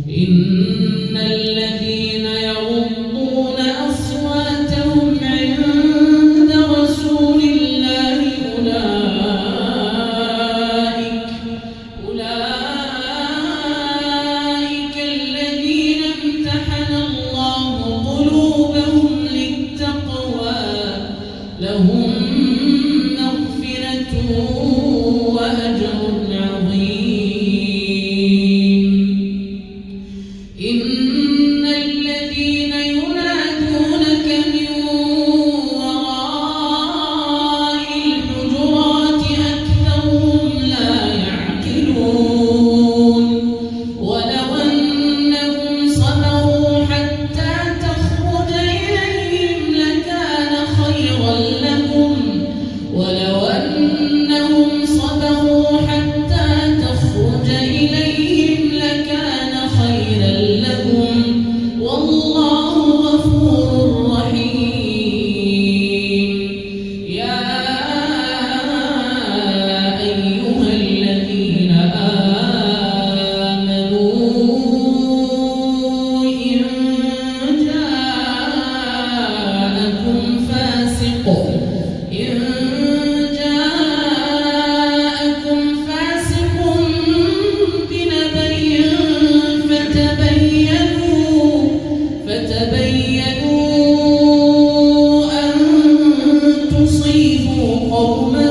إن الذين يغضون أصواتهم عند رسول الله أولئك الذين امتحن الله قلوبهم للتقوى لهم مغفرة وأجر عظيم. إن الذين ينادونك من وراء الحجرات أكثرهم لا يعقلون ولو أنهم صبروا حتى تخرج إليهم لكان خيرا لهم ولو أنهم صبروا حتى تخرج إليهم لكان خيرا لهم والله غفور رحيم. يا أيها الذين آمنوا إن جاءكم فاسق فتبينوا أن تصيبوا قوما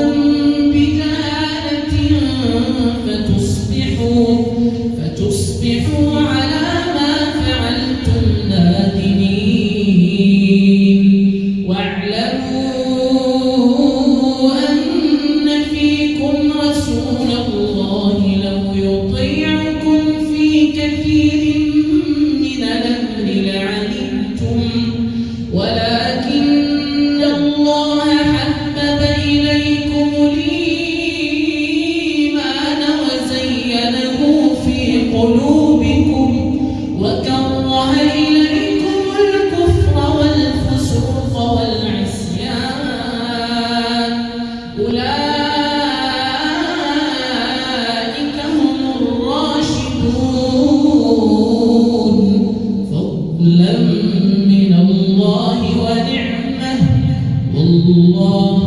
بجهالة فتصبحوا على ما فعلتم نادمين. واعلموا أن فيكم رسول الله لو يطيعكم في كثير من الأمر لعنتم ولكن الله حبب إليكم الإيمان وزينه في قلوبكم وكره إليكم الكفر والفسوق والعصيان أولئك هم الراشدون فضلا من الله ونعمه والله